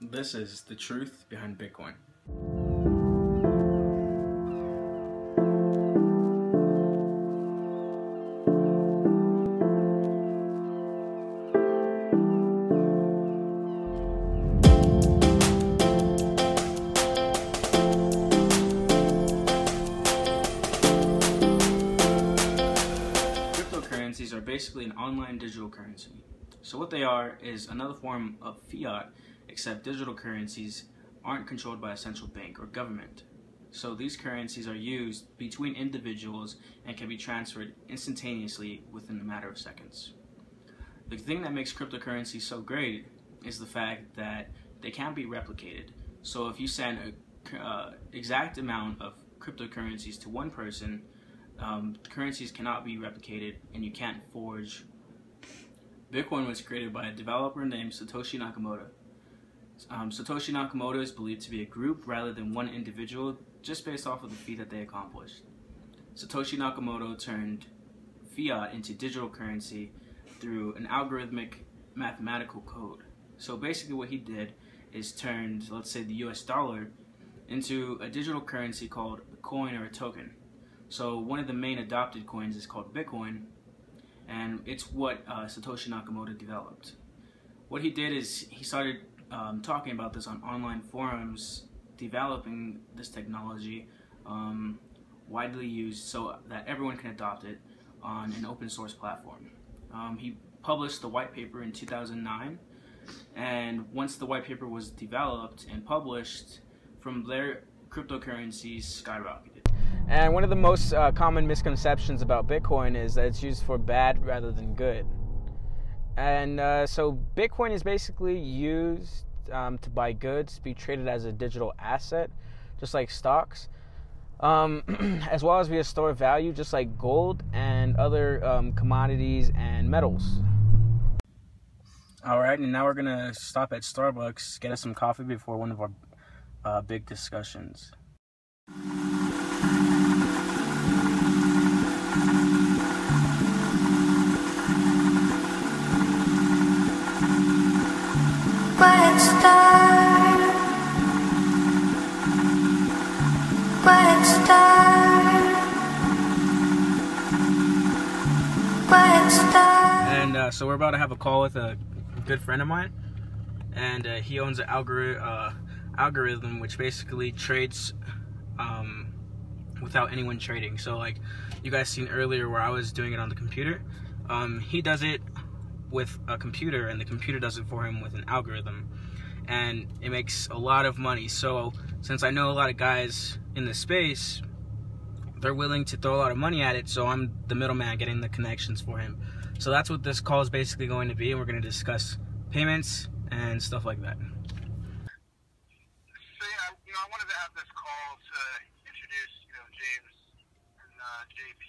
This is the truth behind Bitcoin. Cryptocurrencies are basically an online digital currency. So what they are is another form of fiat, except digital currencies aren't controlled by a central bank or government. So these currencies are used between individuals and can be transferred instantaneously within a matter of seconds. The thing that makes cryptocurrency so great is the fact that they can't be replicated. So if you send an exact amount of cryptocurrencies to one person, currencies cannot be replicated and you can't forge. Bitcoin was created by a developer named Satoshi Nakamoto. Satoshi Nakamoto is believed to be a group rather than one individual, just based off of the feat that they accomplished. Satoshi Nakamoto turned fiat into digital currency through an algorithmic mathematical code. So basically what he did is turned, let's say, the US dollar into a digital currency called a coin or a token. So one of the main adopted coins is called Bitcoin, and it's what Satoshi Nakamoto developed. What he did is he started talking about this on online forums, developing this technology widely used so that everyone can adopt it on an open source platform. He published the white paper in 2009, and once the white paper was developed and published, from there cryptocurrencies skyrocketed. And one of the most common misconceptions about Bitcoin is that it's used for bad rather than good. And so Bitcoin is basically used to buy goods, be traded as a digital asset, just like stocks, as well as be a store of value, just like gold and other commodities and metals. All right, and now we're gonna stop at Starbucks, get us some coffee before one of our big discussions. And so we're about to have a call with a good friend of mine, and he owns an algorithm which basically trades without anyone trading. So like you guys seen earlier where I was doing it on the computer, he does it with a computer, and the computer does it for him with an algorithm, and it makes a lot of money. So since I know a lot of guys in this space, they're willing to throw a lot of money at it, so I'm the middleman getting the connections for him. So that's what this call is basically going to be, and we're going to discuss payments and stuff like that. So yeah, I wanted to have this call to introduce, James and JP.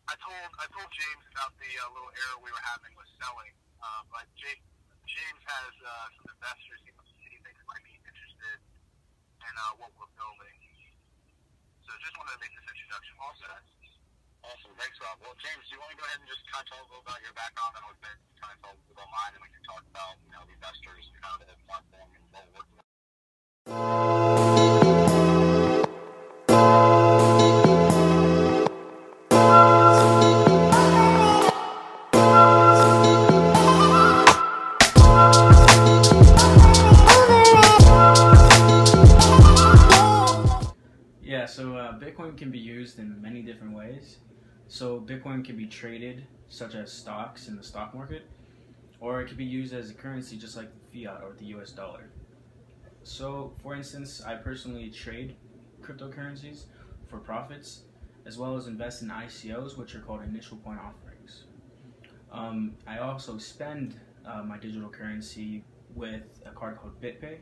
I told James about the little error we were having with selling, but James has some investors he thinks might be interested in what we're building. So just wanted to make this introduction. Awesome. Thanks, Rob. Well, James, do you want to go ahead and just kind of tell a little about your background, and I'll kind of tell a little about mine, and we can talk about, the investors and kind of the platform and what we're working with. Yeah, so Bitcoin can be used in many different ways. So Bitcoin can be traded, such as stocks in the stock market, or it can be used as a currency just like the fiat or the US dollar. So for instance, I personally trade cryptocurrencies for profits, as well as invest in ICOs, which are called initial coin offerings. I also spend my digital currency with a card called BitPay,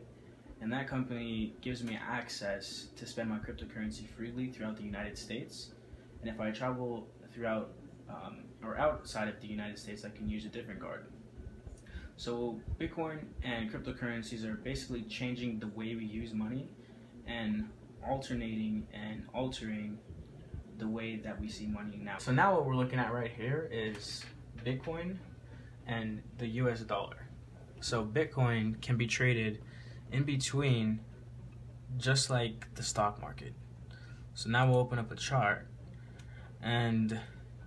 and that company gives me access to spend my cryptocurrency freely throughout the United States. And if I travel throughout or outside of the United States, I can use a different card. So Bitcoin and cryptocurrencies are basically changing the way we use money and alternating and altering the way that we see money now. So now what we're looking at right here is Bitcoin and the US dollar. So Bitcoin can be traded in between, just like the stock market. So now we'll open up a chart, and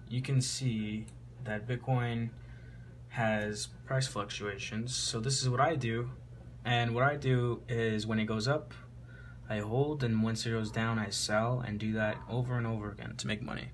you can see that Bitcoin has price fluctuations. So this is what I do, and what I do is when it goes up, I hold, and once it goes down, I sell, and do that over and over again to make money.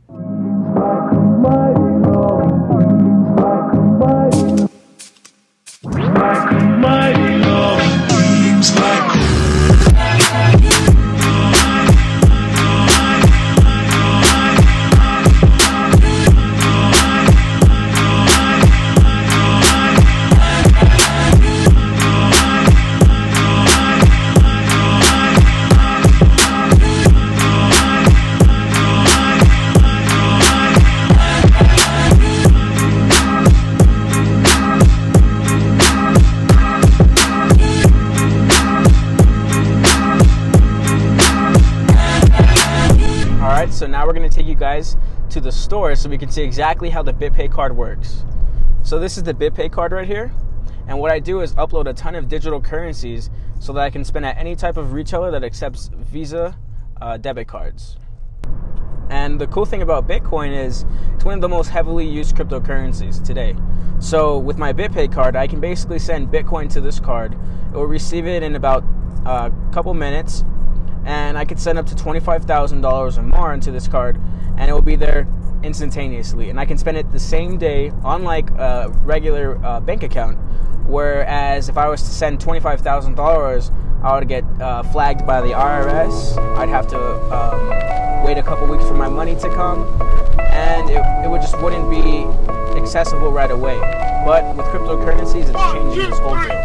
So now we're going to take you guys to the store so we can see exactly how the BitPay card works. So this is the BitPay card right here, and what I do is upload a ton of digital currencies so that I can spend at any type of retailer that accepts Visa debit cards. And the cool thing about Bitcoin is it's one of the most heavily used cryptocurrencies today. So with my BitPay card, I can basically send Bitcoin to this card. It will receive it in about a couple minutes, and I could send up to $25,000 or more into this card, and it will be there instantaneously. And I can spend it the same day, unlike a regular bank account, whereas if I was to send $25,000, I would get flagged by the IRS. I'd have to wait a couple weeks for my money to come, and it just wouldn't be accessible right away. But with cryptocurrencies, it's changing this whole game.